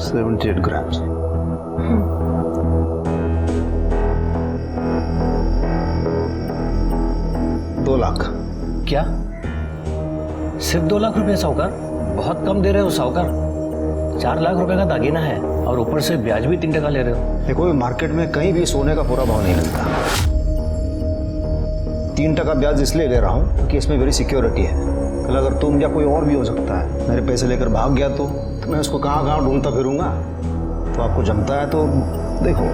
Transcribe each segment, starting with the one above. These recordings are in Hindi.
78 ग्राम। 2 लाख। क्या सिर्फ 2 लाख रुपए साहूकार? बहुत कम दे रहे हो साहूकार। 4 लाख रुपए का दागीना है और ऊपर से ब्याज भी 3% ले रहे हो। देखो मार्केट में कहीं भी सोने का पूरा भाव नहीं मिलता। 3% ब्याज इसलिए ले रहा हूँ कि इसमें मेरी सिक्योरिटी है। कल अगर तुम या कोई और भी हो सकता है मेरे पैसे लेकर भाग गया तो मैं उसको कहाँ कहाँ ढूंढता फिरूंगा। तो आपको जमता है तो देखो।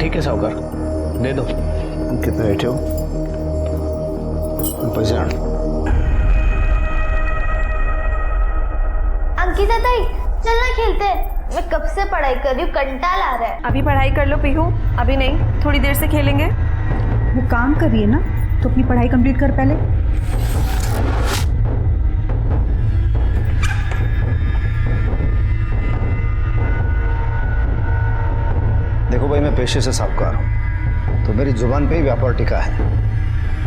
ठीक है साहूकार, दे दो। कितने बैठे हो? पैसे आने। अंकिता ताई चलना खेलते हैं। मैं कब से पढ़ाई कर रही हूँ, कंटाला आ रहा है। अभी पढ़ाई कर लो पीहू, अभी नहीं, थोड़ी देर से खेलेंगे। वो काम कर रही है ना, तो अपनी पढ़ाई कंप्लीट कर पहले। देखो भाई, मैं पेशे से साहूकार हूँ तो मेरी जुबान पे ही व्यापार टिका है।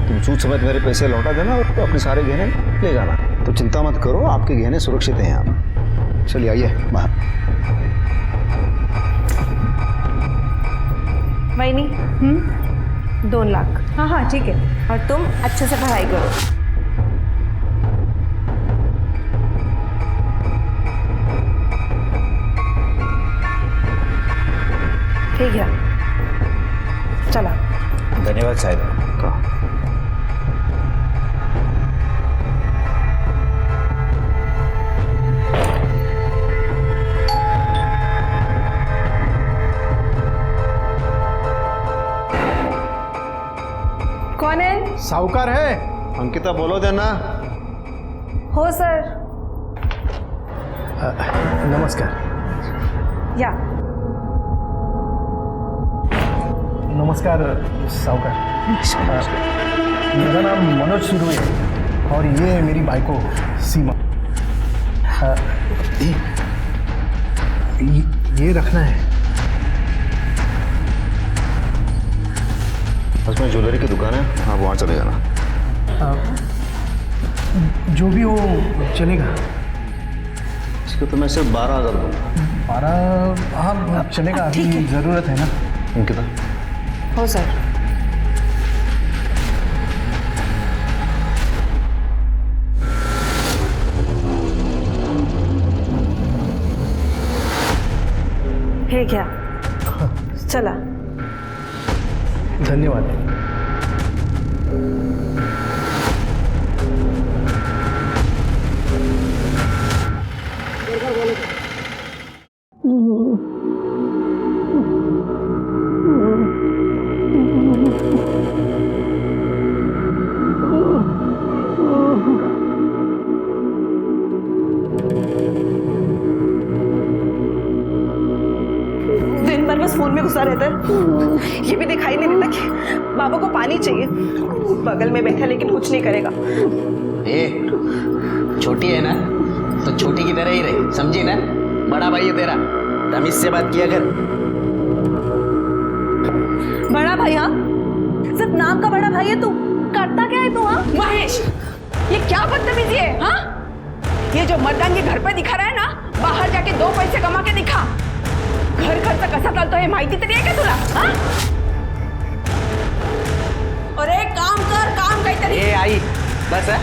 तुम सूद समेत मेरे पैसे लौटा देना और अपने सारे गहने ले जाना। तो चिंता मत करो, आपके गहने सुरक्षित हैं यहाँ। चलिए आइए बाहर। वही 2 लाख। हाँ हाँ ठीक है। और तुम अच्छे से पढ़ाई करो। ठीक है, चला। धन्यवाद साहब। कौन है? साहूकार है। अंकिता बोलो देना। हो सर। नमस्कार। या नमस्कार साहूकार। मेरा नाम मनोज सुरू है और ये मेरी बाइको सीमा। ये रखना है। उसमें ज्वेलरी की दुकान है, आप वहाँ चले जाना। जो भी हो चलेगा। इसको तो मैं सिर्फ 12,000 दूँगा। 12? हाँ चलेगा, अभी ज़रूरत है ना। अंकिता हो सर। है क्या? चला। धन्यवाद। दिन भर बस फोन में घुसा रहता है। ये भी दिखाई नहीं देता कि बाबा को पानी चाहिए। बगल में बैठा लेकिन कुछ नहीं करेगा। छोटी है ना तो छोटी की तरह ही रहे, समझी ना? बड़ा भाई है तेरा, तमीज से बात किया कर। बड़ा भाई? हाँ, सिर्फ नाम का बड़ा भाई है तू। करता क्या है तू? हाँ महेश, ये क्या बदतमीजी है? हाँ, ये जो मर्दांगी घर पे दिखा रहा है ना, बाहर जाके 2 पैसे कमा के दिखा। घर खर्च कसा चालतो हे माहिती तरी आहे का तुला? हाँ? अरे काम कर, काम काहीतरी। ए आई बस है?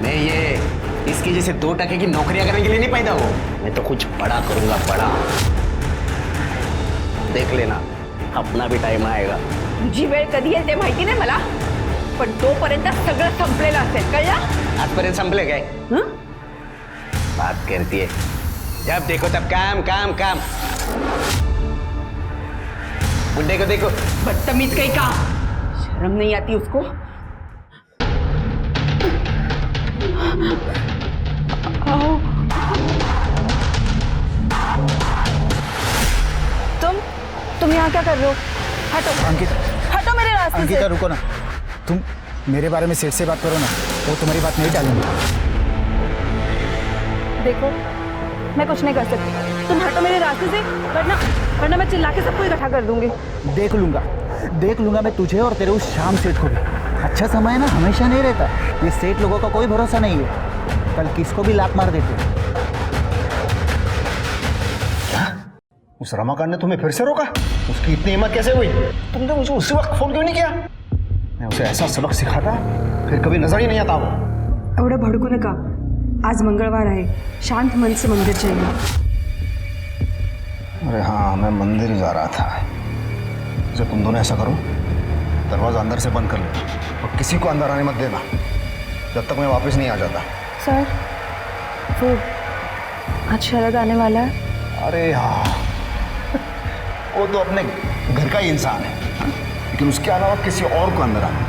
मैं ये इसकी जैसे 2% की नौकरियां करने के लिए नहीं पैदा हुआ। मैं तो कुछ बड़ा करूंगा, बड़ा। देख लेना, अपना भी टाइम आएगा। तुझी वेळ कधी येईल ते माहिती नाही मला, पण तोपर्यंत सगळं संपलेलं असेल, कळलं? आजपर्यंत संपले काय? बात करती है, जब देखो तब काम काम काम। बुड्ढे को देखो, बदतमीज कहीं का, शर्म नहीं आती उसको? तुम यहाँ क्या कर रहे हो? हटो अंकिता, हटो मेरे रास्ते अंकिता से। रुको ना। तुम मेरे बारे में सेठ से बात करो ना, वो तुम्हारी बात नहीं टालेंगे। देखो, मैं कुछ नहीं कर सकती, तुम हटो मेरे रास्ते से, वरना मैं चिल्ला के सबको इकट्ठा कर दूंगी। देख लूंगा मैं तुझे और तेरे उस शाम सेठ को भी। अच्छा समय ना हमेशा नहीं रहता। ये सेठ लोगों का कोई भरोसा नहीं है, कल किसको भी लात मार देते हैं। उस रमाकांत ने तुम्हें फिर से रोका? उसकी इतनी हिम्मत कैसे हुई? तुमने मुझे उसी वक्त फोन क्यों नहीं किया? मैं उसे ऐसा सबक सिखाता फिर कभी नजर ही नहीं आता वो। एवढं भडकू नका, आज मंगळवार आहे, शांत मन से मंदिर जाइए। अरे हाँ, मैं मंदिर ही जा रहा था। जब तुम दोनों ऐसा करो, दरवाजा अंदर से बंद कर लो और किसी को अंदर आने मत देना जब तक मैं वापस नहीं आ जाता। सर, वो आज शरद आने वाला है। अरे हाँ, वो तो अपने घर का ही इंसान है, लेकिन उसके अलावा किसी और को अंदर आना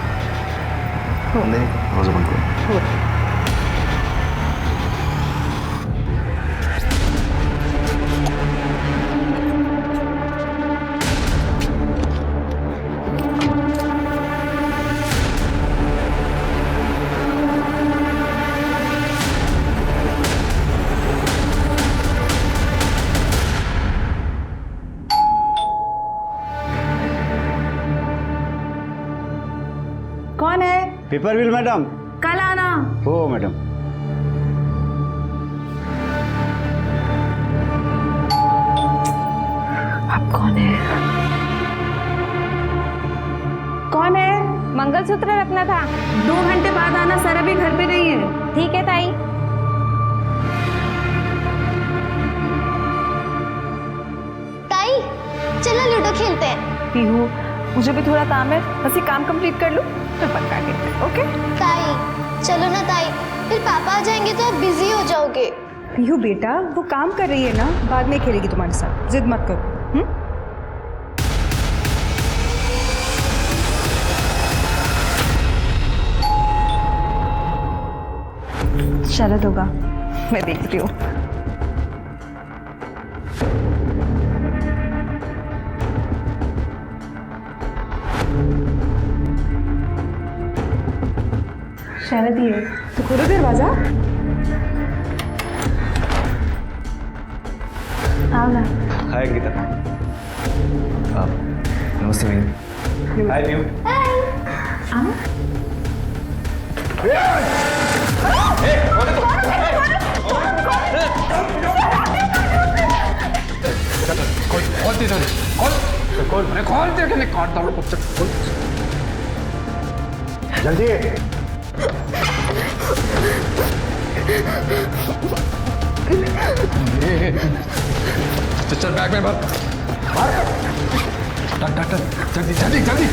नहीं। दरवाजा बंद करो। कौन है? Paper bill madam. कल आना। हो मैडम। आप कौन है? कौन है? मंगलसूत्र रखना था। 2 घंटे बाद आना, सर अभी घर पे नहीं है। ठीक है ताई। ताई, चलो लूडो खेलते हैं। पीहू, मुझे भी थोड़ा काम है, बस ये काम कंप्लीट कर लूँ फिर पक्का खेलते हैं। ओके? ताई, चलो ना ताई, फिर पापा आ जाएंगे तो आप बिजी हो जाओगे। पीहू बेटा, वो काम कर रही है ना, बाद में खेलेगी तुम्हारे साथ, जिद मत करो। शरद होगा, मैं देखती हूँ। शरद ही है, तो खोलो दरवाजा। आओ ना। हाय अंकिता। नमस्ते मैम। हाय न्यू। आओ। जल्दी। चल बैग में भर। डॉक्टर, जल्दी जल्दी जल्दी।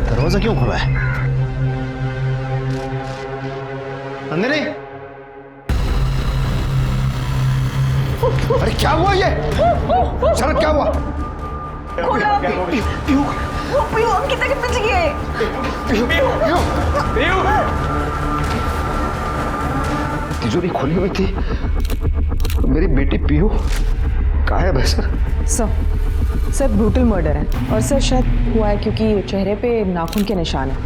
दरवाजा क्यों खुला है? अंदर नहीं। अरे क्या हुआ ये? शरद क्या हुआ? पीहू अंकिता के पीछे गए। तिजोरी खुली हुई थी, मेरी बेटी पीहू गायब है सर। सर ब्रूटल मर्डर है और सर शायद हुआ है क्योंकि चेहरे पे नाखून के निशान है।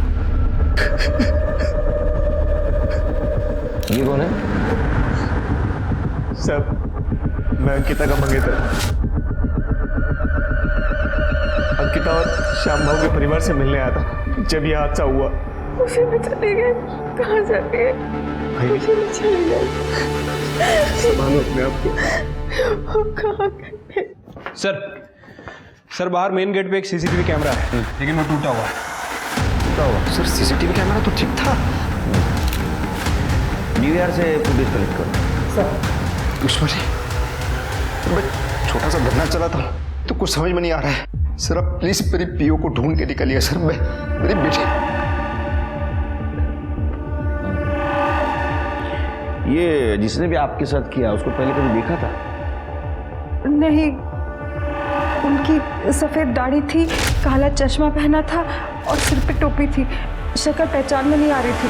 ये कौन है? सर, मैं अंकिता का मंगेतर। अंकिता और श्याम भाव के परिवार से मिलने आया था जब यह हादसा हुआ। उसे भी चले गए। कहाँ चले गए? उसे भी चले गए। संभालो अपने आप को। कहाँ गए? सर बाहर मेन गेट पे एक सीसीटीवी कैमरा है, लेकिन वो टूटा हुआ है। सर सीसीटीवी कैमरा तो ठीक था। DVR से फुटेज कलेक्ट करो। पुष्पा जी, मैं छोटा सा धरना चला था तो कुछ समझ में नहीं आ रहा है। सर आप प्लीज मेरी पीओ को ढूंढ के निकलिए सर। मैं मेरी बेटी। ये जिसने भी आपके साथ किया उसको पहले कभी देखा था? नहीं, उनकी सफेद दाढ़ी थी, काला चश्मा पहना था और सिर पे टोपी थी। शक्ल पहचान में नहीं आ रही थी।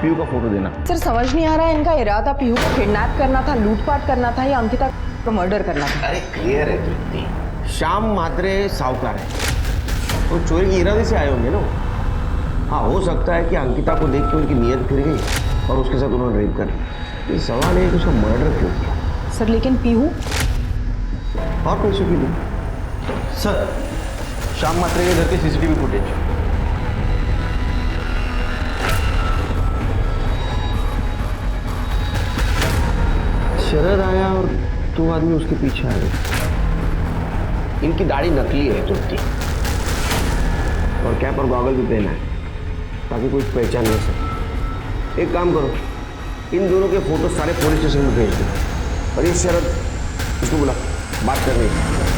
पीयू का फोटो देना। सर समझ नहीं आ रहा है इनका इरादा पीहू को किडनैप करना था, लूटपाट करना था या अंकिता को मर्डर करना था। अरे क्लियर है तृप्ति, श्याम म्हात्रे साहूकार है, वो चोरी के इरादे से आए होंगे ना। हाँ, हो सकता है कि अंकिता को देख के उनकी नीयत फिर गई और उसके साथ उन्होंने रेप कर लिया। सवाल ये है कि उसका मर्डर क्यों किया? सर लेकिन पीहू और पैसों के लिए। सर श्याम मात्रे के घर के सीसीटीवी फुटेज। शरद आया और 2 आदमी उसके पीछे आ गए। इनकी दाढ़ी नकली है तुर्ती, और कैप और गॉगल भी पहना है ताकि कोई पहचान नहीं सके। एक काम करो, इन दोनों के फोटो सारे पुलिस स्टेशन में भेज दो। और ये शरद, इसको बुला, बात करनी है।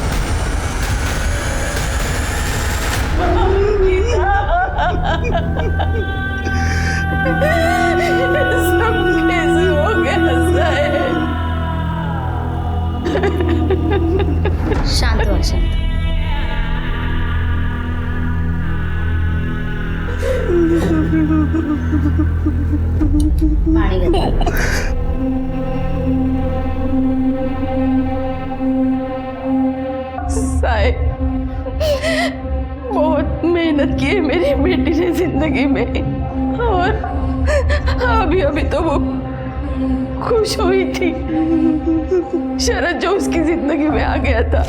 शांत हो, शांत। पानी गंदा। साहिब, बहुत मेहनत की है मेरी बेटी ने जिंदगी में, और अभी अभी तो वो खुश हुई थी। शरद जो उसकी जिंदगी में आ गया था,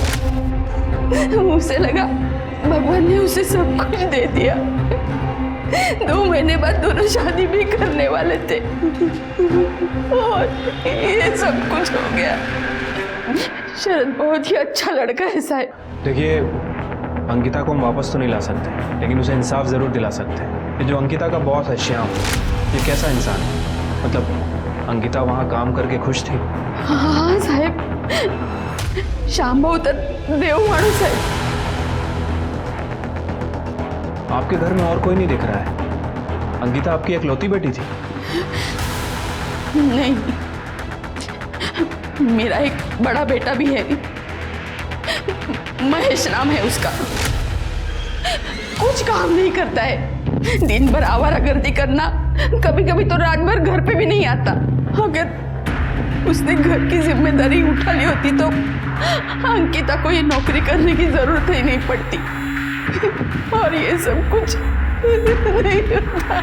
उसे लगा भगवान ने उसे सब कुछ दे दिया। 2 महीने बाद दोनों शादी भी करने वाले थे, और ये सब कुछ हो गया। शरद बहुत ही अच्छा लड़का है साहिब। देखिए, अंकिता को हम वापस तो नहीं ला सकते, लेकिन उसे इंसाफ ज़रूर दिला सकते हैं। ये जो अंकिता का बॉस है श्याम, ये कैसा इंसान है? मतलब अंकिता वहाँ काम करके खुश थी? हाँ साहेब, श्याम बहुत देव माणूस है। आपके घर में और कोई नहीं दिख रहा है। अंकिता आपकी इकलौती बेटी थी? नहीं, मेरा एक बड़ा बेटा भी है, महेश नाम है उसका। कुछ काम नहीं करता है, दिन भर आवारागर्दी करना, कभी कभी तो रात भर घर पे भी नहीं आता। अगर उसने घर की जिम्मेदारी उठा ली होती तो अंकिता को ये नौकरी करने की जरूरत ही नहीं पड़ती, और ये सब कुछ नहीं होता।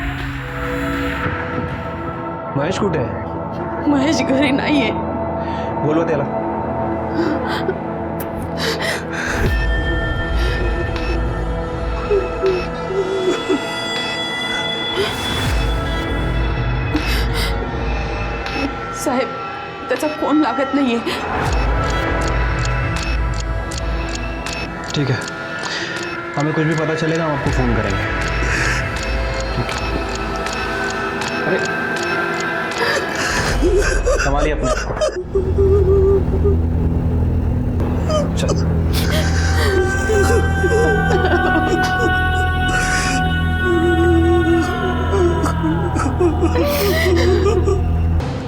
महेश कुठे आहे? महेश घरी नहीं है। बोलवा त्याला। साहेब, त्याचा फोन लागत नाहीये। ठीक है, हमें कुछ भी पता चलेगा हम आपको फोन करेंगे। अरे संभालिए अपने आप को। चल।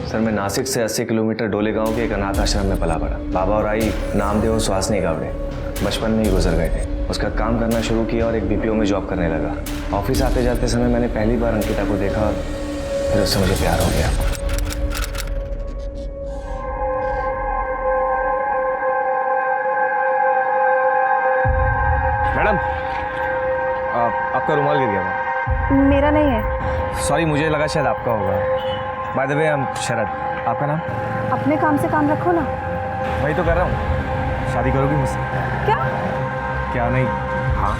सर, मैं नासिक से 80 किलोमीटर डोले गांव के एक अनाथ आश्रम में पला पड़ा। बाबा और आई नामदेव और सुहासनी गावड़े बचपन में ही गुजर गए थे। उसका काम करना शुरू किया और एक बीपीओ में जॉब करने लगा। ऑफिस आते जाते समय मैंने पहली बार अंकिता को देखा और फिर उससे मुझे प्यार हो गया। मैडम, आपका रुमाल गिर गया था। मेरा नहीं है। सॉरी, मुझे लगा शायद आपका होगा। By the way, I am Sharad. आपका नाम? अपने काम से काम रखो ना। वही तो कर रहा हूँ। शादी करोगी मुझसे? क्या? क्या नहीं? हाँ।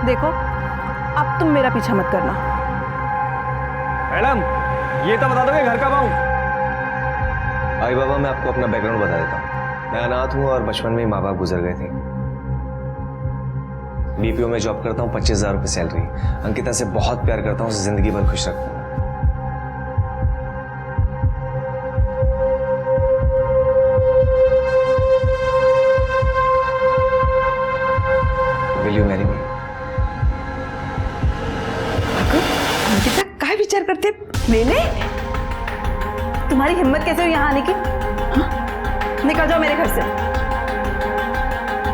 देखो, अब तुम मेरा पीछा मत करना। मैडम, ये तो बता दो कि घर कब आऊँ? आई बाबा, मैं आपको अपना बैकग्राउंड बता देता हूँ। मैं अनाथ हूँ और बचपन में ही माँ बाप गुजर गए थे। बीपीओ में जॉब करता हूँ, 25,000 रुपये सैलरी। अंकिता से बहुत प्यार करता हूँ, उसे जिंदगी भर खुश रखता हूँ। Will you marry me? Ankita काय विचार करते? मैंने? तुम्हारी हिम्मत कैसे हुई यहाँ आने की? हाँ? निकल जाओ मेरे घर से।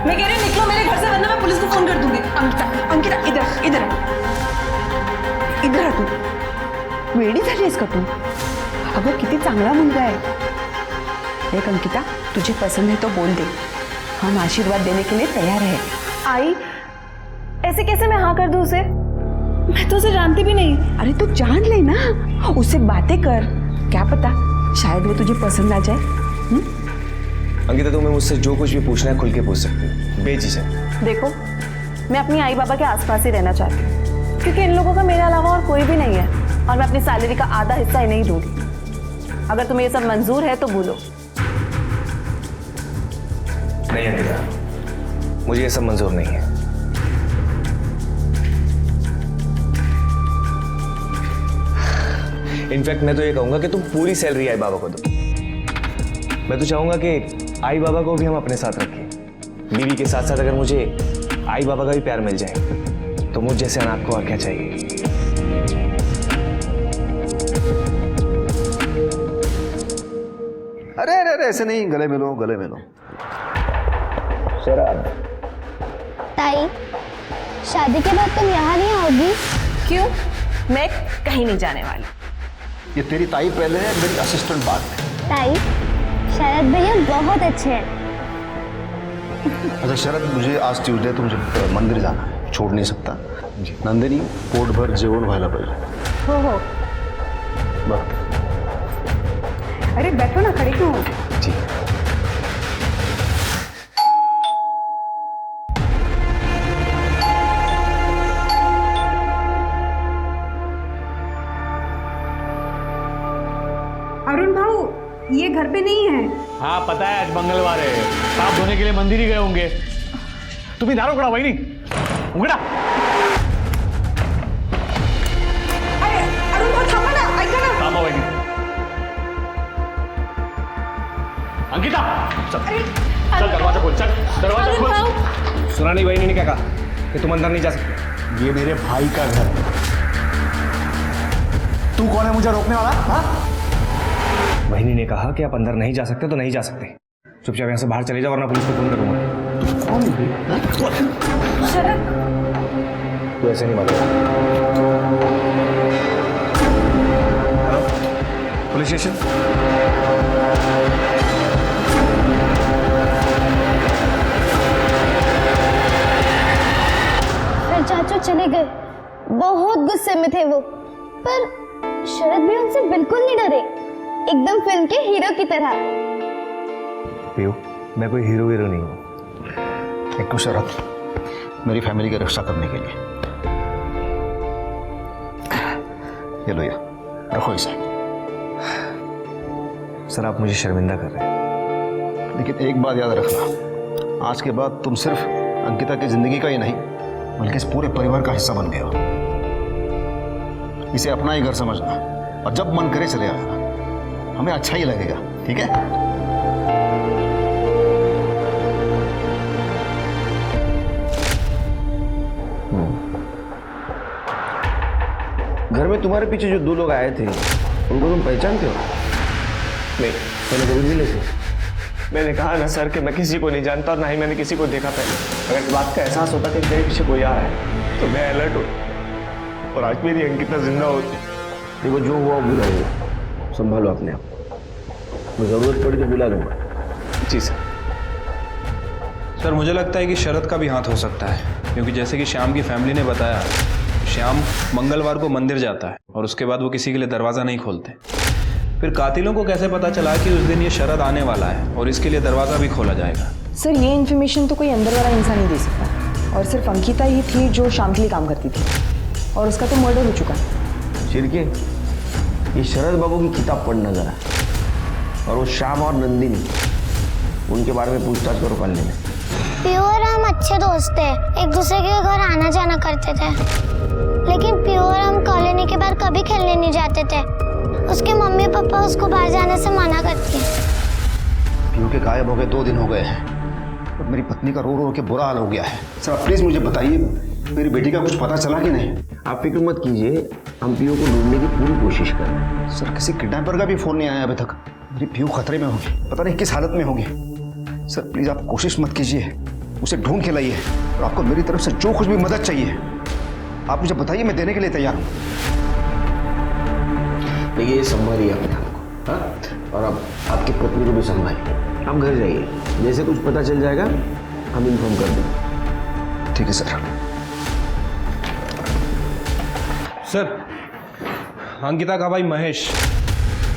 मैं कह रही हूँ निकलो मेरे घर से, वरना मैं पुलिस को फोन कर दूंगी। अंकिता, अंकिता, इधर इधर इधर तू वेडी झालीस का तू? अगं किती चांगला मुलगा आहे। देख अंकिता, तुझे पसंद है तो बोल दे, हम आशीर्वाद देने के लिए तैयार है। आई, ऐसे कैसे मैं हाँ कर दूं उसे? मैं तो उसे जानती भी नहीं। अरे तू जान ले ना, उससे बातें कर, क्या पता शायद वो तुझे पसंद आ जाए। अंकिता तुम्हें मुझसे जो कुछ भी पूछना है खुल के पूछ सकती हो, बेझिझक। देखो, मैं अपनी आई बाबा के आसपास ही रहना चाहती हूँ, क्योंकि इन लोगों का मेरे अलावा और कोई भी नहीं है, और मैं अपनी सैलरी का आधा हिस्सा ही नहीं दूंगी। अगर तुम्हें ये सब मंजूर है तो बोलो। नहीं अंकिता, मुझे ये सब मंजूर नहीं है। इनफैक्ट मैं तो ये कहूंगा कि तुम पूरी सैलरी आई बाबा को दो। मैं तो चाहूंगा कि आई बाबा को भी हम अपने साथ रखें। बीवी के साथ साथ अगर मुझे आई बाबा का भी प्यार मिल जाए तो मुझ जैसे अनाथ को और क्या चाहिए। अरे अरे अरे ऐसे नहीं, गले मिलो गले मिलो। ताई, शादी के बाद तुम यहाँ नहीं आओगी? क्यों? मैं कहीं नहीं जाने वाली। ये तेरी ताई पहले है, मेरी असिस्टेंट बाद में। ताई, शरद भैया बहुत अच्छे हैं। अच्छा शरद, मुझे आज ट्यूसडे तो मुझे मंदिर जाना है, छोड़ नहीं सकता। नंदिनी, पोट भर जेवण व्हायला पाहिजे। हो वक्त। अरे बैठो ना, खड़ी क्यों हो? जी। अरुण भाऊ, ये घर पे नहीं है। हाँ पता है, आज मंगलवार है, साफ धोने के लिए मंदिर ही गए होंगे। तुम्ही दार उघडा वहिनी, उघडा। अरे अरुण भाऊ थांबा ना, ऐका ना। थांबा वहिनी। अंकिता चल, चल दरवाजा खोल, चल दरवाजा खोल। सुना नहीं बहनी ने क्या कहा कि तुम अंदर नहीं जा सकते? ये मेरे भाई का घर। तू कौन है मुझे रोकने वाला? हाँ? बहनी ने कहा कि आप अंदर नहीं जा सकते तो नहीं जा सकते। चुपचाप यहाँ से बाहर चले जाओ वरना पुलिस को फोन करूंगा। कौन है? तू ऐसे नहीं मालूम। Police station. फिर चाचू चले गए, बहुत गुस्से में थे वो, पर शरद भी उनसे बिल्कुल नहीं डरे, एकदम फिल्म के हीरो की तरह। पीयू, मैं कोई हीरो नहीं हूँ। एक तो शरद, मेरी फैमिली की रक्षा करने के लिए। ये लो, ये रखो इसे। सर आप मुझे शर्मिंदा कर रहे हैं। लेकिन एक बात याद रखना, आज के बाद तुम सिर्फ अंकिता की जिंदगी का ही नहीं बल्कि इस पूरे परिवार का हिस्सा बन गए हो। इसे अपना ही घर समझना, और जब मन करे चले आना, हमें अच्छा ही लगेगा, ठीक है? घर में तुम्हारे पीछे जो 2 लोग आए थे उनको तुम पहचानते हो? नहीं, मैंने कभी मिले थे। मैंने कहा ना सर कि मैं किसी को नहीं जानता और ना ही मैंने किसी को देखा पहले। अगर इस बात का एहसास होता कि मेरे पीछे कोई आ रहा है तो मैं अलर्ट हूँ और आज मेरी अंकिता जिंदा होती। देखो जो हुआ बुरा हुआ, संभालो अपने आप। मैं जरूरत पड़ी तो बुला लूंगा। जी सर। सर मुझे लगता है कि शरद का भी हाथ हो सकता है, क्योंकि जैसे कि श्याम की फैमिली ने बताया, श्याम मंगलवार को मंदिर जाता है और उसके बाद वो किसी के लिए दरवाज़ा नहीं खोलते। फिर कातिलों को कैसे पता चला कि उस दिन ये शरद आने वाला है और इसके लिए दरवाज़ा भी खोला जाएगा? सर ये इन्फॉर्मेशन तो कोई अंदर वाला इंसान नहीं दे सकता, और सिर्फ अंकिता ही थी जो शाम के लिए काम करती थी, और उसका तो मर्डर हो चुका है। चिरके, ये शरद बाबू की किताब पढ़ना जरा, और वो श्याम और नंदिनी, उनके बारे में पूछताछ करो कॉलोनी में। पियो और हम अच्छे दोस्त थे, एक दूसरे के घर आना जाना करते थे, लेकिन पियो और हम कॉलोनी के बाहर कभी खेलने नहीं जाते थे। उसके मम्मी पापा उसको बाहर जाने से मना करती हैं। पियो के गायब हो गए 2 दिन हो गए हैं, और मेरी पत्नी का रो रो के बुरा हाल हो गया है। सर प्लीज मुझे बताइए, मेरी बेटी का कुछ पता चला कि नहीं? आप फिक्र मत कीजिए, हम पियो को ढूंढने की पूरी कोशिश कर रहे हैं। सर किसी किडनैपर का भी फोन नहीं आया अभी तक। मेरी पियो खतरे में होगी, पता नहीं किस हालत में होगी। सर प्लीज आप कोशिश मत कीजिए, उसे ढूंढ के लाइए, और आपको मेरी तरफ से जो कुछ भी मदद चाहिए आप मुझे बताइए, मैं देने के लिए तैयार हूँ। देखिए संभालिए अपने आप को, हाँ? और अब आपकी पत्नी को भी संभालिए। आप घर जाइए, जैसे कुछ पता चल जाएगा हम इन्फॉर्म कर देंगे। ठीक है सर। सर, अंकिता का भाई महेश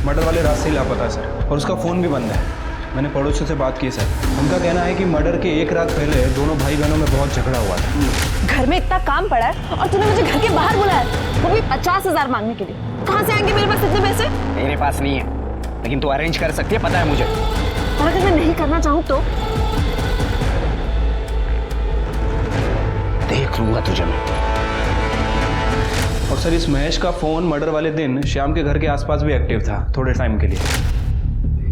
मर्डर वाले रात से ही लापता है सर, और उसका फ़ोन भी बंद है। मैंने पड़ोसियों से बात की सर, उनका कहना है कि मर्डर के एक रात पहले दोनों भाई बहनों में बहुत झगड़ा हुआ था। घर में इतना काम पड़ा है और तूने मुझे घर के बाहर बुलाया, वो भी 50,000 मांगने के लिए। कहाँ से आएंगे मेरे पास इतने पैसे? मेरे पास नहीं है, लेकिन तू अरेंज कर सकती है, पता है मुझे। और अगर मैं नहीं करना चाहूँ तो? देख लूंगा तुझे मैं। और सर, इस महेश का फ़ोन मर्डर वाले दिन श्याम के घर के आसपास भी एक्टिव था थोड़े टाइम के लिए।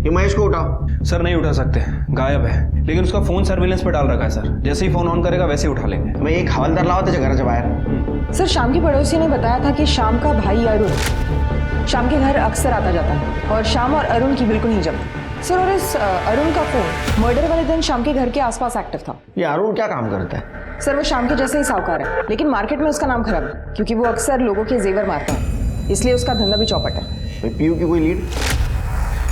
ये महेश को उठाओ। सर नहीं उठा सकते, गायब है, लेकिन उसका फ़ोन सर्विलेंस पर डाल रखा है सर। जैसे ही फ़ोन ऑन करेगा वैसे ही उठा लेंगे। मैं एक हवलदार लाओ तेरे घर से बाहर। सर, शाम की पड़ोसी ने बताया था कि शाम का भाई अरुण शाम के घर अक्सर आता जाता है और शाम और अरुण की बिल्कुल नहीं जमती। सर, और इस अरुण का फोन मर्डर वाले दिन शाम के घर के आसपास एक्टिव था। ये अरुण क्या काम करता है? सर, वो शाम के जैसे ही साहूकार है, लेकिन मार्केट में उसका नाम खराब है क्योंकि वो अक्सर लोगों के जेवर मारता है, इसलिए उसका धंधा भी चौपट है। पीयू की कोई लीड?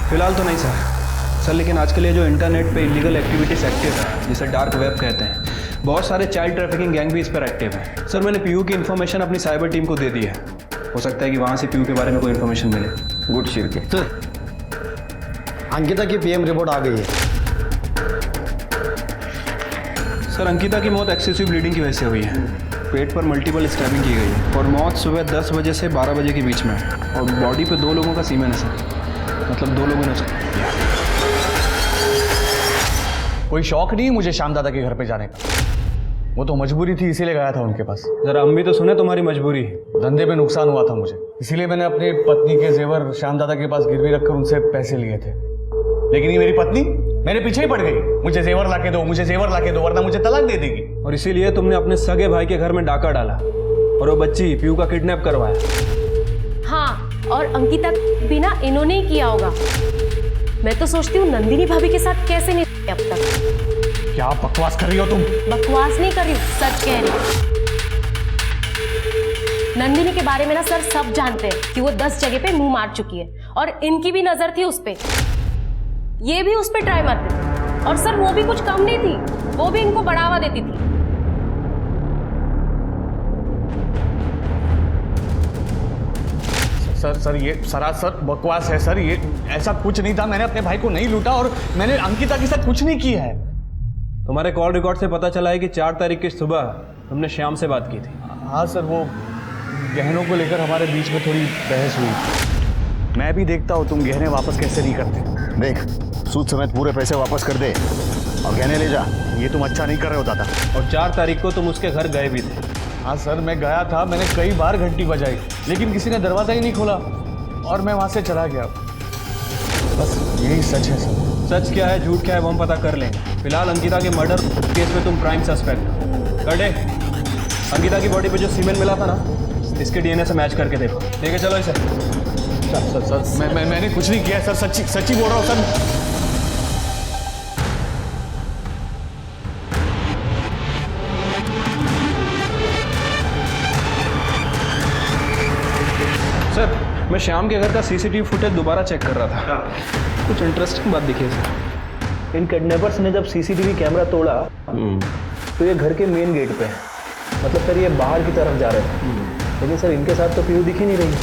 फिलहाल तो नहीं सर, लेकिन आजकल ये जो इंटरनेट पे इलीगल एक्टिविटीज एक्टिव है, जिसे डार्क वेब कहते हैं, बहुत सारे चाइल्ड ट्रैफिकिंग गैंग भी इस पर एक्टिव है। सर, मैंने पीयू की इन्फॉर्मेशन अपनी साइबर टीम को दे दी है, हो सकता है कि वहाँ से पीयू के बारे में कोई इन्फॉर्मेशन मिले। गुड शिरके। सर, अंकिता की पीएम रिपोर्ट आ गई है। सर, अंकिता की मौत एक्सेसिव ब्लीडिंग की वजह से हुई है। पेट पर मल्टीपल स्टैबिंग की गई है और मौत सुबह 10 बजे से 12 बजे के बीच में है, और बॉडी पे 2 लोगों का सीमेन है सर, मतलब 2 लोगों ने उसको। कोई शौक नहीं है मुझे श्याम दादा के घर पे जाने का, वो तो मजबूरी थी इसीलिए गया था उनके पास। जरा हम भी तो सुने तुम्हारी मजबूरी। धंधे में नुकसान हुआ था मुझे, इसीलिए मैंने अपनी पत्नी के जेवर श्याम दादा के पास गिरवी रखकर उनसे पैसे लिए थे। लेकिन ये मेरी पत्नी मेरे पीछे ही पड़ गई, मुझे जेवर लाके दो, मुझे जेवर लाके दो, वरना मुझे तलाक दे देगी। और इसीलिए तुमने अपने सगे भाई के घर में डाका डाला और वो बच्ची पीयू का किडनैप करवाया। हाँ, और अंकिता भी ना इन्होंने ही किया होगा। मैं तो सोचती हूँ नंदिनी भाभी के साथ कैसे नहीं अब तक। क्या बकवास कर रही हो तुम? बकवास नहीं कर रही हूँ, सच कह रही हूँ। नंदिनी के बारे में ना सर सब जानते हैं कि वो 10 जगह पे मुंह मार चुकी है, और इनकी भी नजर थी उस पे, ये भी उस पे ट्राई मारते थे, और सर वो भी कुछ कम नहीं थी, वो भी इनको बढ़ावा देती थी। सर ये सरासर बकवास है सर, ये ऐसा कुछ नहीं था। मैंने अपने भाई को नहीं लूटा और मैंने अंकिता के साथ कुछ नहीं किया है। तुम्हारे कॉल रिकॉर्ड से पता चला है कि 4 तारीख की सुबह तुमने श्याम से बात की थी। हाँ सर, वो गहनों को लेकर हमारे बीच में थोड़ी बहस हुई। मैं भी देखता हूँ तुम गहने वापस कैसे नहीं करते। देख, सूद समेत पूरे पैसे वापस कर दे और गहने ले जा। ये तुम अच्छा नहीं कर रहे हो दादा। और 4 तारीख को तुम उसके घर गए भी थे। हाँ सर, मैं गया था, मैंने कई बार घंटी बजाई, लेकिन किसी ने दरवाज़ा ही नहीं खोला और मैं वहाँ से चला गया। बस यही सच है सर। सच क्या है झूठ क्या है वो हम पता कर लेंगे। फिलहाल अंकिता के मर्डर केस में तुम प्राइम सस्पेक्ट। कर दे। अंकिता की बॉडी पे जो सीमेंट मिला था ना, इसके डीएनए से मैच करके देखो। ठीक है, चलो इसे। सर मैंने कुछ नहीं किया सर, सच्ची बोल रहा हूँ सर। सर, मैं श्याम के घर का सीसीटीवी फुटेज दोबारा चेक कर रहा था। कुछ इंटरेस्टिंग बात दिखी है सर। इन किडनैपर्स ने जब सीसीटीवी कैमरा तोड़ा तो ये घर के मेन गेट पे है, मतलब सर ये बाहर की तरफ जा रहे थे, लेकिन सर इनके साथ तो पीयू दिख ही नहीं रही,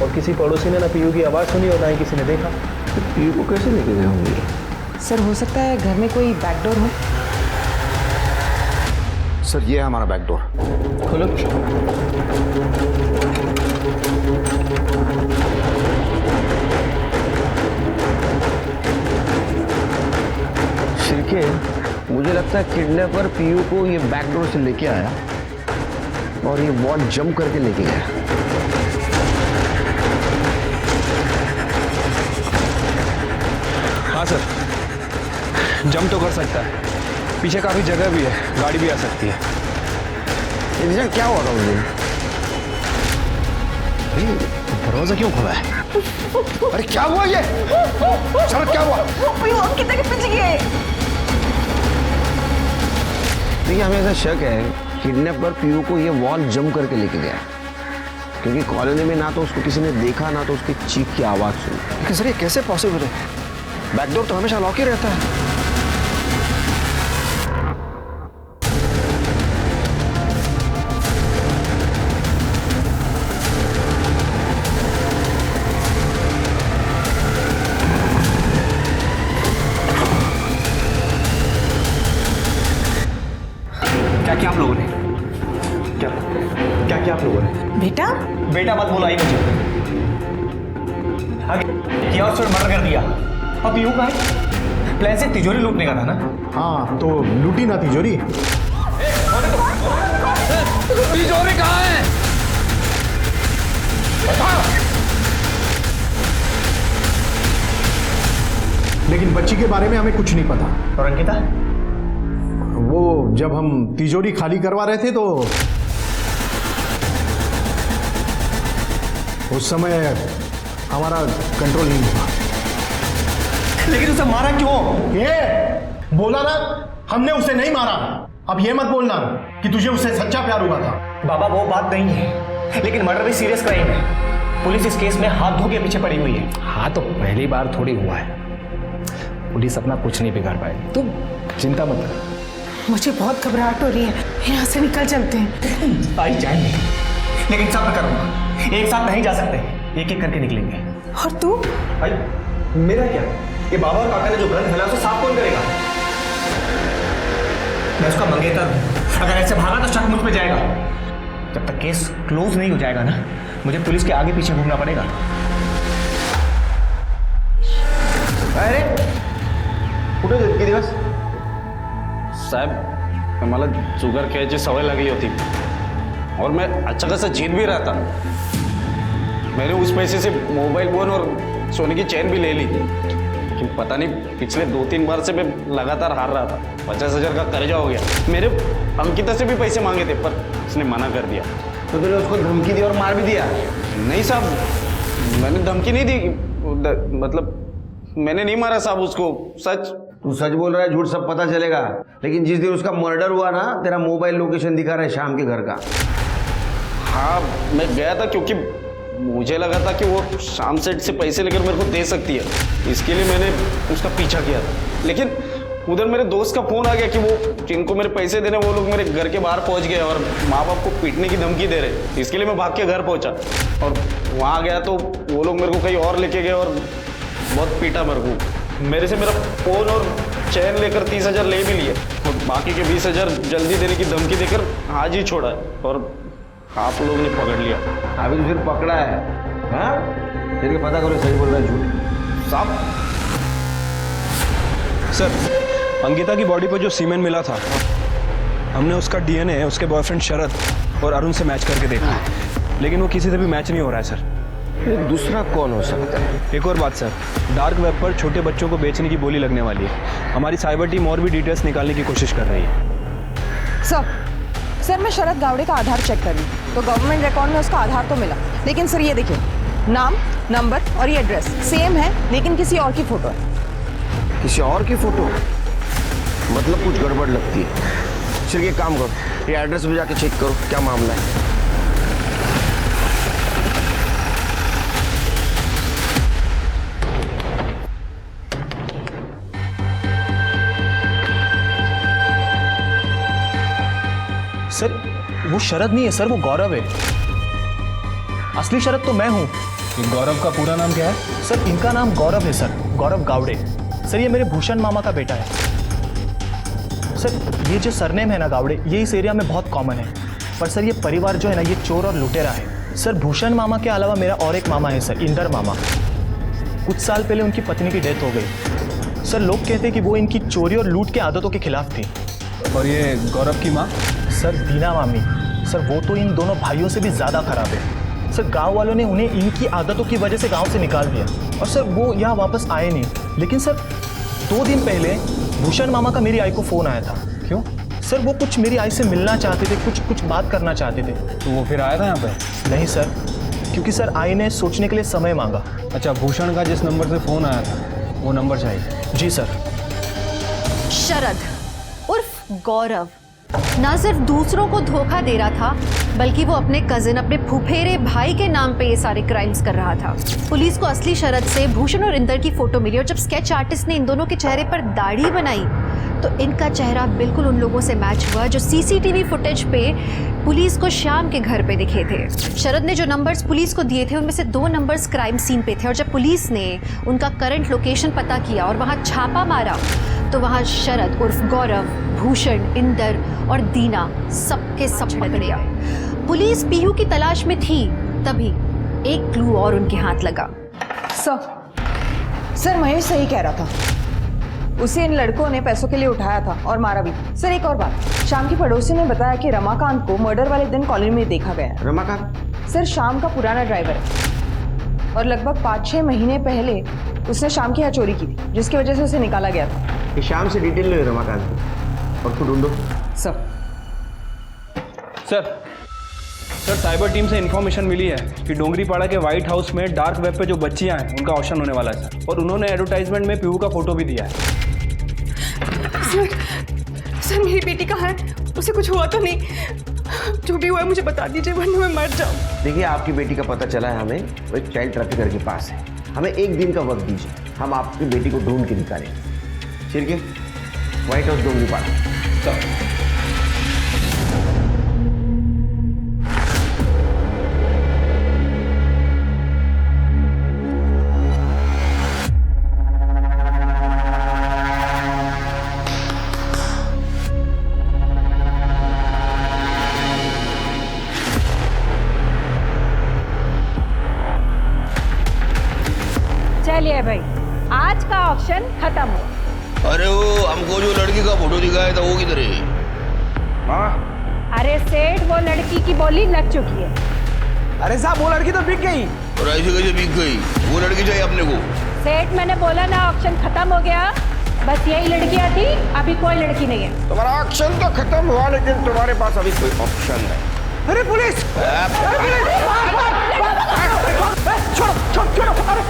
और किसी पड़ोसी ने ना पीयू की आवाज़ सुनी और ना ही किसी ने देखा। तो पीयू को कैसे लेके गए होंगे? सर, हो सकता है घर में कोई बैकडोर हो। सर, ये है हमारा बैकडोर। खोलो। शिरके, मुझे लगता है किडनैपर पीयू को ये बैकडोर से लेके आया और ये वॉल जंप करके लेके गया। हाँ सर, जंप तो कर सकता है, पीछे काफ़ी जगह भी है, गाड़ी भी आ सकती है। इंसिडेंट क्या हुआ था उस दिन? दरवाजा क्यों खुला है? अरे क्या हुआ ये? शरद, क्या हुआ? अंकिता के पीछे गए। देखिए, हमें ऐसा शक है किडनैपर पीयू को ये वॉल जंप करके लेके गया, क्योंकि कॉलोनी में ना तो उसको किसी ने देखा ना तो उसकी चीख की आवाज़ सुनी। लेकिन सर, ये कैसे पॉसिबल है? बैकडोर तो हमेशा लॉक ही रहता है। बेटा बेटा मत बोला ही मुझे। आगे किया और फिर मर्डर कर दिया। अब यूं का है प्लान से तिजोरी लूटने का था ना? हाँ तो लूटी ना तिजोरी। तिजोरी कहाँ है? लेकिन बच्ची के बारे में हमें कुछ नहीं पता। और अंकिता? वो जब हम तिजोरी खाली करवा रहे थे तो उस समय हमारा कंट्रोल नहीं हुआ। लेकिन उसे मारा क्यों? ये बोला ना, हमने उसे नहीं मारा। अब ये मत बोलना कि तुझे उससे सच्चा प्यार हुआ था। बाबा वो बात नहीं है, लेकिन मर्डर भी सीरियस क्राइम है। पुलिस इस केस में हाथ धो के पीछे पड़ी हुई है। हाँ तो पहली बार थोड़ी हुआ है, पुलिस अपना कुछ नहीं बिगाड़ पाएगी, तुम चिंता मत कर। मुझे बहुत घबराहट हो रही है, यहाँ से निकल चलते हैं। आई जाएंगे, लेकिन सब मैं करूंगा। एक साथ नहीं जा सकते, एक एक करके निकलेंगे। और तू? भाई मेरा क्या? ये बाबा और काका ने जो गंद फैला उसे साफ कौन करेगा? मैं उसका मंगेतर हूं। अगर ऐसे भागा तो शक मुझ पे जाएगा। जब तक केस क्लोज नहीं हो जाएगा ना, मुझे पुलिस के आगे पीछे घूमना पड़ेगा। अरे कुठे इतके दिवस? साहेब मला शुगर खायची सवय लागली होती और मैं अच्छा खासा जीत भी रहा था। मैंने उस पैसे से मोबाइल फोन और सोने की चैन भी ले ली, लेकिन पता नहीं पिछले 2-3 बार से मैं लगातार हार रहा था। 50,000 का कर्जा हो गया। मेरे अंकिता से भी पैसे मांगे थे पर उसने मना कर दिया। तो तूने उसको धमकी दी और मार भी दिया? नहीं साहब, मैंने धमकी नहीं दी, मतलब मैंने नहीं मारा साहब उसको। सच। तू सच बोल रहा है, झूठ सब पता चलेगा। लेकिन जिस दिन उसका मर्डर हुआ ना, तेरा मोबाइल लोकेशन दिखा रहा है श्याम के घर का। हाँ मैं गया था क्योंकि मुझे लगा था कि वो शाम सेठ से पैसे लेकर मेरे को दे सकती है, इसके लिए मैंने उसका पीछा किया था। लेकिन उधर मेरे दोस्त का फोन आ गया कि वो जिनको मेरे पैसे देने वो लोग मेरे घर के बाहर पहुंच गए और माँ बाप को पीटने की धमकी दे रहे। इसके लिए मैं भाग के घर पहुंचा और वहाँ गया तो वो लोग मेरे को कहीं और लेके गए और बहुत पीटा मेरे को। मेरे से मेरा फ़ोन और चैन लेकर 30,000 ले भी लिए और बाकी के 20,000 जल्दी देने की धमकी देकर आज ही छोड़ा है और आप लोग ने पकड़ लिया। अभी तो फिर पकड़ा है? हाँ फिर पता करो सही बोल रहा है झूठ। साहब सर, अंकिता की बॉडी पर जो सीमेन मिला था, हमने उसका डीएनए उसके बॉयफ्रेंड शरद और अरुण से मैच करके देखा, लेकिन वो किसी से भी मैच नहीं हो रहा है सर। दूसरा कौन हो सकता है? एक और बात सर, डार्क वेब पर छोटे बच्चों को बेचने की बोली लगने वाली है। हमारी साइबर टीम और भी डिटेल्स निकालने की कोशिश कर रही है। सर मैं शरद गावड़े का आधार चेक कर ली तो गवर्नमेंट रिकॉर्ड में उसका आधार तो मिला, लेकिन सर ये देखिए, नाम, नंबर और ये एड्रेस सेम है, लेकिन किसी और की फोटो है। किसी और की फोटो? मतलब कुछ गड़बड़ लगती है। चलिए एक काम करो, ये एड्रेस पे जाके चेक करो क्या मामला है। सर वो शरद नहीं है सर, वो गौरव है। असली शरद तो मैं हूँ। गौरव का पूरा नाम क्या है? सर इनका नाम गौरव है सर, गौरव गावड़े। सर ये मेरे भूषण मामा का बेटा है। सर ये जो सरनेम है ना गावड़े, ये इस एरिया में बहुत कॉमन है। पर सर ये परिवार जो है ना, ये चोर और लुटेरा है। सर भूषण मामा के अलावा मेरा और एक मामा है सर, इंदर मामा। कुछ साल पहले उनकी पत्नी की डेथ हो गई। सर लोग कहते हैं कि वो इनकी चोरी और लूट के आदतों के खिलाफ थी। और ये गौरव की माँ? सर दीना मामी। सर वो तो इन दोनों भाइयों से भी ज़्यादा खराब है। सर गांव वालों ने उन्हें इनकी आदतों की वजह से गांव से निकाल दिया और सर वो यहाँ वापस आए नहीं। लेकिन सर 2 दिन पहले भूषण मामा का मेरी आई को फ़ोन आया था। क्यों? सर वो कुछ मेरी आई से मिलना चाहते थे, कुछ बात करना चाहते थे। तो वो फिर आया था यहाँ पे? नहीं सर, क्योंकि सर आई ने सोचने के लिए समय मांगा। अच्छा, भूषण का जिस नंबर से फ़ोन आया था वो नंबर चाहिए? जी सर। शरद उर्फ गौरव ना सिर्फ दूसरों को धोखा दे रहा था, बल्कि वो अपने कजिन, अपने फुफेरे भाई के नाम पे ये सारे क्राइम्स कर रहा था। पुलिस को असली शरद से भूषण और इंदर की फोटो मिली और जब स्केच आर्टिस्ट ने इन दोनों के चेहरे पर दाढ़ी बनाई तो इनका चेहरा बिल्कुल उन लोगों से मैच हुआ जो सीसीटीवी फुटेज पे पुलिस को श्याम के घर पे दिखे थे। शरद ने जो नंबर्स पुलिस को दिए थे उनमें से 2 नंबर्स क्राइम सीन पे थे और जब पुलिस ने उनका करंट लोकेशन पता किया और वहाँ छापा मारा तो वहाँ शरद उर्फ गौरव, भूषण, इंदर और दीना सबके सब पकड़े गए। पुलिस पीहू की तलाश में थी, तभी एक क्लू और उनके हाथ लगा। सर महेश सही कह रहा था। उसे इन लड़कों ने पैसों के लिए उठाया था और मारा भी। सर एक और बात, शाम की पड़ोसी ने बताया कि रमाकांत को मर्डर वाले दिन कॉलोनी में देखा गया है। रमाकांत? सर शाम का पुराना ड्राइवर है और लगभग 5-6 महीने पहले उसने शाम की यहाँ चोरी की थी, जिसकी वजह से उसे निकाला गया था। ये शाम से डिटेल ले रमाकांत की और उसको ढूंढो। सर सर साइबर टीम से इन्फॉर्मेशन मिली है कि डोंगरीपाड़ा के व्हाइट हाउस में डार्क वेब पे जो बच्चियां हैं उनका ऑप्शन होने वाला है सर, और उन्होंने एडवर्टाइजमेंट में पीहू का फोटो भी दिया है। सर मेरी बेटी कहाँ है? उसे कुछ हुआ तो नहीं? जो भी हुआ है मुझे बता दीजिए, वरना मैं मर जाऊँ। देखिए आपकी बेटी का पता चला है हमें, वो एक चाइल्ड ट्रैफिकर के पास है। हमें 1 दिन का वक्त दीजिए, हम आपकी बेटी को ढूंढ के निकालेंगे। Shirke, white house Dongripada. चलिए भाई, आज का ऑप्शन खत्म हो। अरे वो हमको जो लड़की का फोटो दिखाया था वो किधर है? हाँ? अरे सेठ, वो लड़की की बोली लग चुकी है। अरे साहब वो लड़की तो बिक गई। और ऐसे कैसे बिक गई? वो लड़की चाहिए अपने को। सेठ मैंने बोला ना, ऑप्शन खत्म हो गया। बस यही लड़कियां थी, अभी कोई लड़की नहीं है। तुम्हारा ऑप्शन तो खत्म हुआ, लेकिन तुम्हारे पास अभी कोई ऑप्शन है। अरे पुलिस! छोड़ो!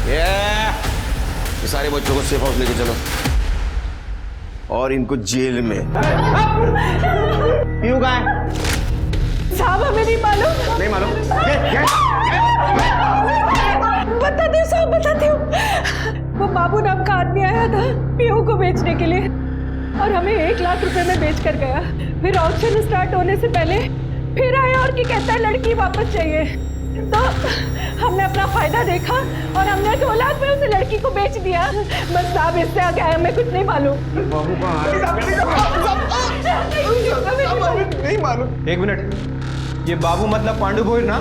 ये सारे बच्चों को सेफ हाउस लेके चलो और इनको जेल में। क्यों कहाँ है? साहब हमें नहीं मालूम। नहीं मालूम? बताती हूँ साहब, बताती हूँ। वो बाबू नाम का आदमी आया था पीहू को बेचने के लिए और हमें 1 लाख रुपए में बेच कर गया। फिर ऑक्शन स्टार्ट होने से पहले फिर आया और कहता है लड़की वापस चाहिए। तो हमने अपना फायदा देखा और हमने 2 लाख में उसे लड़की को बेच दिया। बस साहब इससे आगे हमें कुछ नहीं मालूम। नहीं मालूम। 1 मिनट, ये बाबू मतलब पांडु भोईर ना?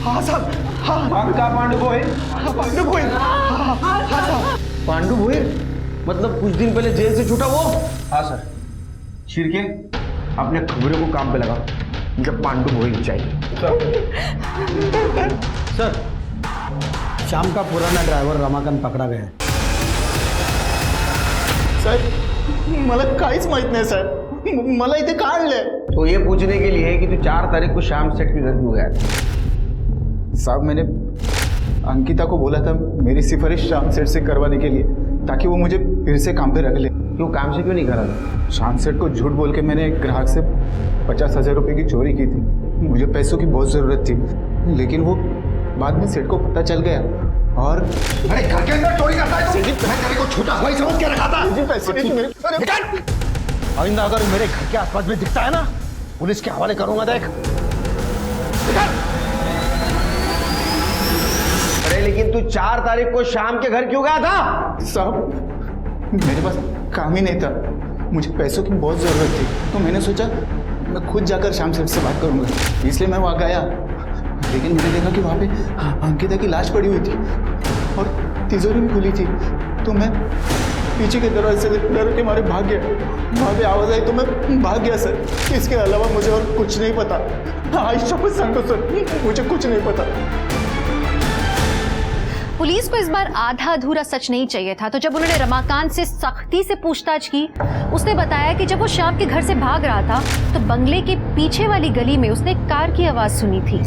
हाँ साहब, हाँ। पक्का पांडु भोईर? हाँ पांडु भोईर। हाँ साहब। पांडु भोईर मतलब कुछ दिन पहले जेल से छूटा वो? हाँ सर। शिरके, अपने खबरों को काम पे लगा, मुझे पांडु भोईर चाहिए। सर शाम का पुराना ड्रायव्हर रमाकांत पकडा गया है। साहेब मला काहीच माहित नाही साहेब, मला इथे का आणलंय? तो ये पूछने के लिए कि तू 4 तारीख को शाम सेठ के घर क्यों गया था? साहब मैंने अंकिता को बोला था मेरी सिफारिश शाम सेठ से करवाने के लिए, ताकि वो मुझे फिर से काम पे रख ले। क्यों काम से क्यों नहीं करा था? शाम सेठ को झूठ बोल के मैंने एक ग्राहक से 50,000 रुपये की चोरी की थी। मुझे पैसों की बहुत ज़रूरत थी, लेकिन वो बाद में सेठ को पता चल गया और अरे घर के अंदर चोरी करता है तो मैं को छोटा भाई समझ के रखा था। जी पैसे नहीं मेरे। आइंदा अगर मेरे घर के आसपास में दिखता है ना, पुलिस के हवाले करूंगा। देख। अरे लेकिन तू 4 तारीख को शाम के घर क्यों गया था? साहब मेरे पास काम ही नहीं था, मुझे पैसों की बहुत ज़रूरत थी, तो मैंने सोचा मैं खुद जाकर शाम सेठ से बात करूंगा, इसलिए मैं वहाँ गया। लेकिन मैंने देखा कि वहाँ पे अंकिता की लाश पड़ी हुई थी और तिजोरी भी खुली थी, तो मैं पीछे के दरवाजे से डर के मारे भाग गया। वहाँ पे आवाज़ आई तो मैं भाग गया सर। इसके अलावा मुझे और कुछ नहीं पता। आज शपथ सांगतो सर, मुझे कुछ नहीं पता। पुलिस को इस बार आधा अधूरा सच नहीं चाहिए था, तो जब उन्होंने रमाकांत से सख्ती से पूछताछ की, उसने बताया कि जब वो शाम के घर से भाग रहा था तो बंगले के पीछे वाली गली में उसने कार की आवाज सुनी थी।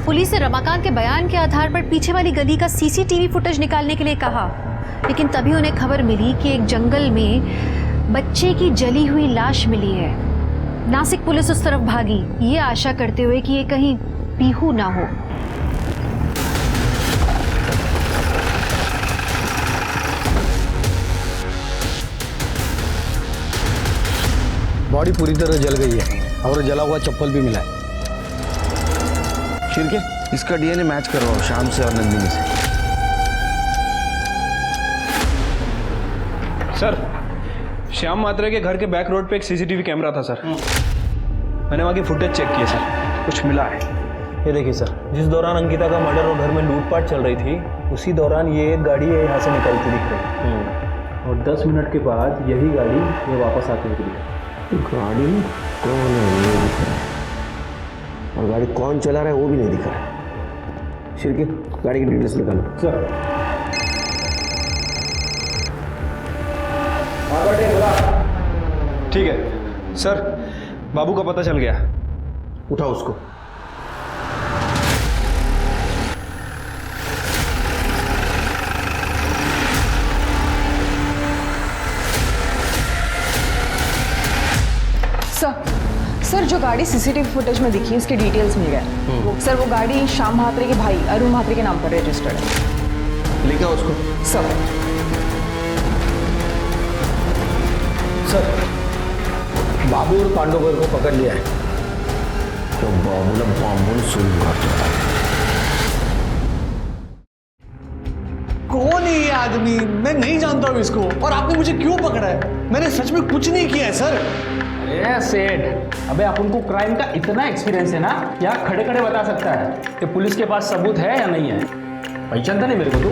पुलिस ने रमाकांत के बयान के आधार पर पीछे वाली गली का सीसीटीवी फुटेज निकालने के लिए कहा, लेकिन तभी उन्हें खबर मिली कि एक जंगल में बच्चे की जली हुई लाश मिली है। नासिक पुलिस उस तरफ भागी, ये आशा करते हुए कि ये कहीं पीहू ना हो। बॉडी पूरी तरह जल गई है और जला हुआ चप्पल भी मिला है। शिरके, इसका डीएनए मैच करवाओ शाम से और नंदिनी से। सर, श्याम मात्रे के घर के बैक रोड पे एक सीसीटीवी कैमरा था सर। मैंने वहाँ की फुटेज चेक की है सर। कुछ मिला है। ये देखिए सर, जिस दौरान अंकिता का मर्डर और घर में लूटपाट चल रही थी, उसी दौरान ये एक गाड़ी यहाँ से निकलती दिख रही और 10 मिनट के बाद यही गाड़ी ये वापस आके निकली। गाड़ी कौन है ये दिख रहा है, और गाड़ी कौन चला रहा है वो भी नहीं दिख रहा है। शिरके गाड़ी की डिटेल्स निकालो सर। ठीक है सर, बाबू का पता चल गया। उठाओ उसको। सर जो गाड़ी सीसीटीवी फुटेज में दिखी इसके डिटेल्स मिल गए। सर वो गाड़ी श्याम महात्रे के भाई अरुण महात्रे के नाम पर रजिस्टर्ड है। लिखा उसको। सर बाबू और पांडुगर को पकड़ लिया है। तो बाबू ने बाबू सुन कर कौन है ये आदमी? मैं नहीं जानता हूँ इसको, और आपने मुझे क्यों पकड़ा है? मैंने सच में कुछ नहीं किया है सर। अरे सेठ, अबे अपन को क्राइम का इतना एक्सपीरियंस है ना, क्या खड़े खड़े बता सकता है कि पुलिस के पास सबूत है या नहीं है। पहचानता नहीं मेरे को तू?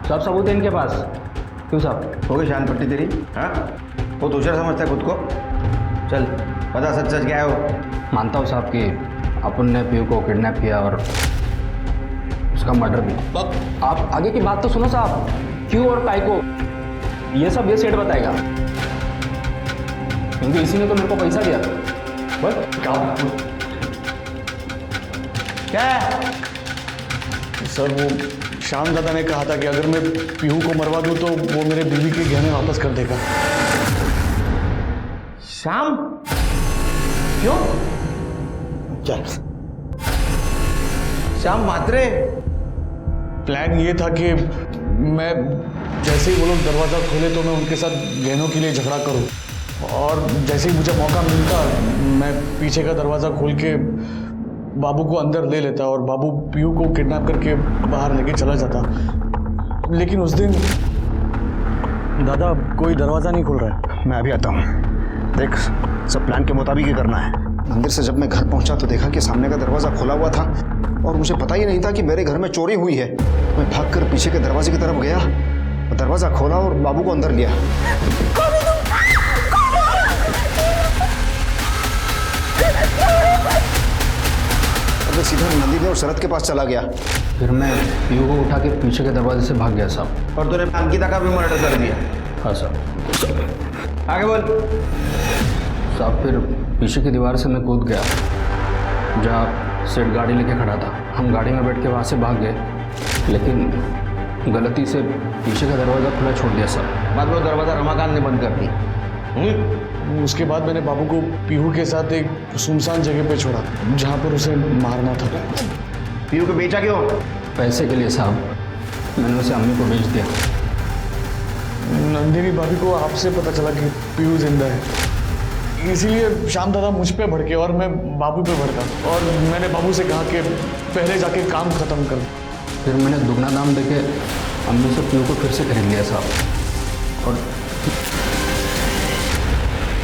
सब सबूत है इनके पास। क्यों साहब, हो गई शान पट्टी तेरी? हाँ, वो दूसरा समझता है खुद को। चल बता सच सच क्या है वो। मानता हूँ साहब कि अपन ने पीयू को किडनैप किया और उसका मर्डर भी। आप आगे की बात तो सुनो साहब, क्यों और काय को, ये सब ये सेठ बताएगा, क्योंकि इसी ने तो मेरे को पैसा दिया। बस क्या है? सर वो श्याम दादा ने कहा था कि अगर मैं पीहू को मरवा दूं तो वो मेरे बीवी के गहने वापस कर देगा। श्याम? क्यों? चल श्याम मात्रे। प्लान ये था कि मैं जैसे ही वो लोग दरवाज़ा खोले तो मैं उनके साथ गहनों के लिए झगड़ा करूं, और जैसे ही मुझे मौका मिलता मैं पीछे का दरवाज़ा खोल के बाबू को अंदर ले लेता और बाबू पीयू को किडनैप करके बाहर लेके चला जाता। लेकिन उस दिन दादा कोई दरवाज़ा नहीं खुल रहा है। मैं अभी आता हूँ। देख, सब प्लान के मुताबिक ही करना है। मंदिर से जब मैं घर पहुंचा तो देखा कि सामने का दरवाज़ा खुला हुआ था और मुझे पता ही नहीं था कि मेरे घर में चोरी हुई है। मैं भागकर पीछे के दरवाजे की तरफ गया, दरवाज़ा खोला और बाबू को अंदर लिया। और मैं सीधा मंदिर और शरद के पास चला गया। फिर मैं पीयू को उठा के पीछे के दरवाजे से भाग गया साहब। और तूने अंकिता का भी मर्डर कर दिया? हाँ साहब। आगे बोल साहब। फिर पीछे की दीवार से मैं कूद गया जहाँ सेठ गाड़ी लेके खड़ा था। हम गाड़ी में बैठ के वहाँ से भाग गए, लेकिन गलती से पीछे का दरवाज़ा खुला छोड़ दिया सर। बाद में दरवाज़ा रमाकांत ने बंद कर दी। उसके बाद मैंने बाबू को पीहू के साथ एक सुनसान जगह पे छोड़ा जहाँ पर उसे मारना था। पीहू को बेचा क्यों? पैसे के लिए साहब। मैंने उसे अम्मी को बेच दिया। नंदिनी भाभी को आपसे पता चला कि पीहू जिंदा है, इसीलिए श्याम दादा मुझ पे भड़के और मैं बाबू पे भड़का, और मैंने बाबू से कहा कि पहले जाके काम खत्म कर। फिर मैंने दुगना दाम देके अम्मी से पीहू को फिर से खरीद लिया साहब। और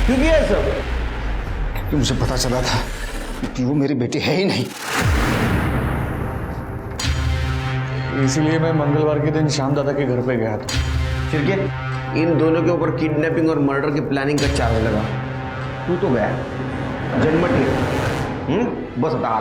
क्योंकि है सब कि मुझे पता चला था कि वो मेरी बेटी है ही नहीं। इसीलिए मैं मंगलवार के दिन श्याम दादा के घर पे गया था। फिर क्या इन दोनों के ऊपर किडनैपिंग और मर्डर की प्लानिंग का चार्ज लगा? तू तो गया जन्मठी बस था।